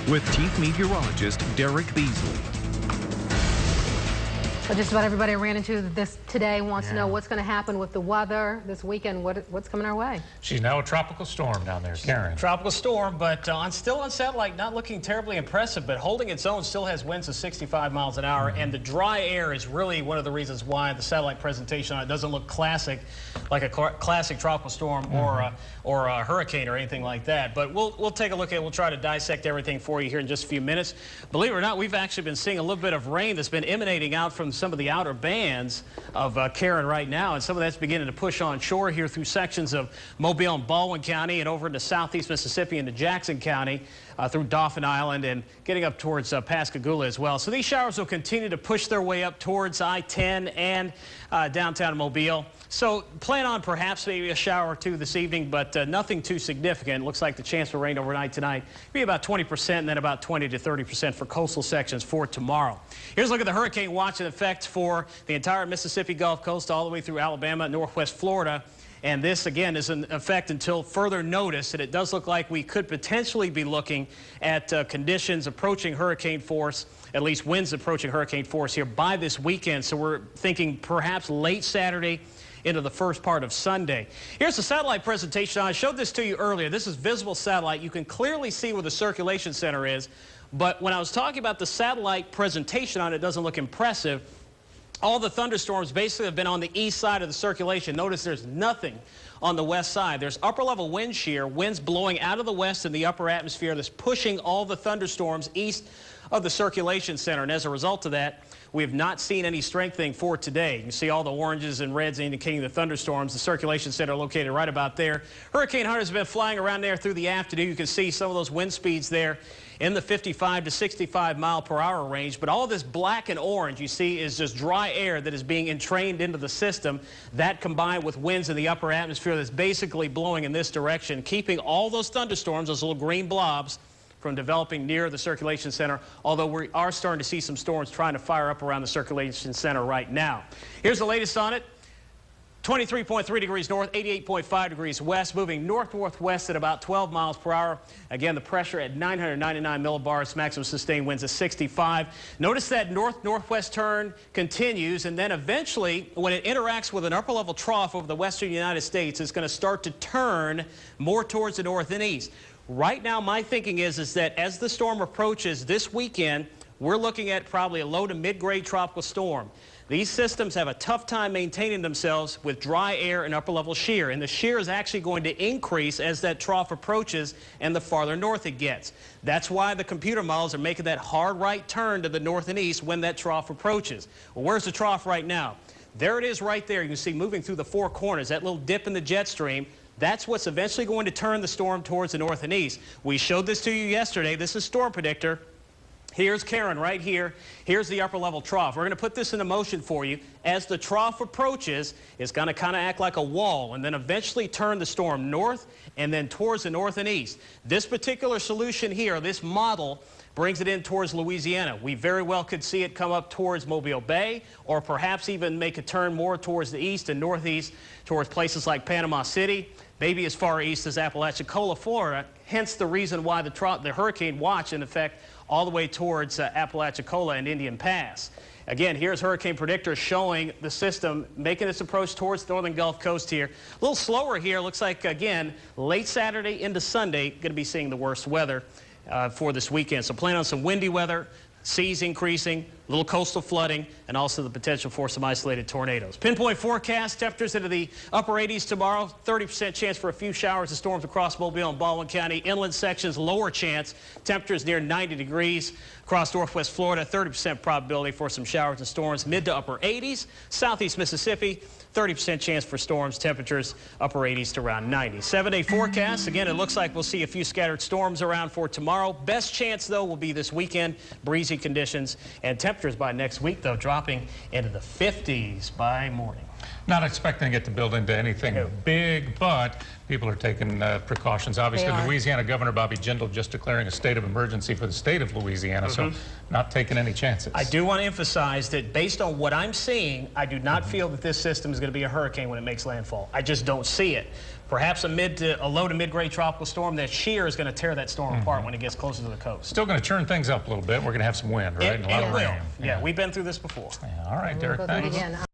with Chief Meteorologist Derek Beasley. Well, just about everybody I ran into this today wants to know what's going to happen with the weather this weekend. What's coming our way? She's now a tropical storm down there, Karen. Tropical storm, but still on satellite, not looking terribly impressive, but holding its own. Still has winds of 65 miles an hour, and the dry air is really one of the reasons why the satellite presentation on it doesn't look classic, like a classic tropical storm or a hurricane or anything like that. But we'll take a look at it. We'll try to dissect everything for you here in just a few minutes. Believe it or not, we've actually been seeing a little bit of rain that's been emanating out from some of the outer bands of Karen right now, and some of that's beginning to push on shore here through sections of Mobile and Baldwin County and over into southeast Mississippi into Jackson County, through Dauphin Island and getting up towards Pascagoula as well. So these showers will continue to push their way up towards I-10 and downtown Mobile. So plan on perhaps maybe a shower or two this evening, but nothing too significant. Looks like the chance for rain overnight tonight will be about 20% and then about 20 to 30% for coastal sections for tomorrow. Here's a look at the hurricane watch in effect for the entire Mississippi Gulf Coast all the way through Alabama, northwest Florida. And this, again, is in effect until further notice, and it does look like we could potentially be looking at conditions approaching hurricane force, at least winds approaching hurricane force here by this weekend. So we're thinking perhaps late Saturday into the first part of Sunday. Here's the satellite presentation. I showed this to you earlier. This is visible satellite. You can clearly see where the circulation center is, but when I was talking about the satellite presentation on it, it doesn't look impressive. All the thunderstorms basically have been on the east side of the circulation. Notice there's nothing on the west side. There's upper level wind shear, winds blowing out of the west in the upper atmosphere that's pushing all the thunderstorms east of the circulation center. And as a result of that, we have not seen any strengthening for today. You can see all the oranges and reds indicating the thunderstorms. The circulation center located right about there. Hurricane Hunter's been flying around there through the afternoon. You can see some of those wind speeds there in the 55 to 65 mile per hour range. But all this black and orange you see is just dry air that is being entrained into the system. That combined with winds in the upper atmosphere that's basically blowing in this direction, keeping all those thunderstorms, those little green blobs, from developing near the circulation center, although we are starting to see some storms trying to fire up around the circulation center right now. Here's the latest on it. 23.3 degrees north, 88.5 degrees west, moving north-northwest at about 12 miles per hour. Again, the pressure at 999 millibars, maximum sustained winds at 65. Notice that north-northwest turn continues, and then eventually, when it interacts with an upper-level trough over the western United States, it's going to start to turn more towards the north and east. Right now, my thinking is that as the storm approaches this weekend, we're looking at probably a low to mid-grade tropical storm. These systems have a tough time maintaining themselves with dry air and upper-level shear, and the shear is actually going to increase as that trough approaches and the farther north it gets. That's why the computer models are making that hard right turn to the north and east when that trough approaches. Well, where's the trough right now? There it is right there. You can see moving through the four corners, that little dip in the jet stream. That's what's eventually going to turn the storm towards the north and east. We showed this to you yesterday. This is Storm Predictor. Here's Karen right here. Here's the upper level trough. We're going to put this into motion for you. As the trough approaches, it's going to kind of act like a wall and then eventually turn the storm north and then towards the north and east. This particular solution here, this model, brings it in towards Louisiana. We very well could see it come up towards Mobile Bay or perhaps even make a turn more towards the east and northeast towards places like Panama City, maybe as far east as Apalachicola, Florida, hence the reason why the hurricane watch in effect all the way towards Apalachicola and Indian Pass. Again, here's Hurricane Predictor showing the system making its approach towards the northern Gulf Coast here. A little slower here. Looks like, again, late Saturday into Sunday, going to be seeing the worst weather for this weekend. So plan on some windy weather, seas increasing, a little coastal flooding, and also the potential for some isolated tornadoes. Pinpoint forecast, temperatures into the upper 80s tomorrow, 30% chance for a few showers and storms across Mobile and Baldwin County. Inland sections, lower chance, temperatures near 90 degrees. Across northwest Florida, 30% probability for some showers and storms, mid to upper 80s. Southeast Mississippi, 30% chance for storms, temperatures upper 80s to around 90. 7-day forecast. Again, it looks like we'll see a few scattered storms around for tomorrow. Best chance, though, will be this weekend. Breezy conditions and temperatures by next week, though, dropping into the 50s by morning. Not expecting it to build into anything big, but people are taking precautions. Obviously, Louisiana Governor Bobby Jindal just declaring a state of emergency for the state of Louisiana, so not taking any chances. I do want to emphasize that based on what I'm seeing, I do not feel that this system is going to be a hurricane when it makes landfall. I just don't see it. perhaps a low to mid-grade tropical storm. That shear is going to tear that storm apart when it gets closer to the coast. Still going to churn things up a little bit. We're going to have some wind, right? And a lot It of will. rain. Yeah, we've been through this before. Yeah, all right, We'll Derek, go through it thanks. again.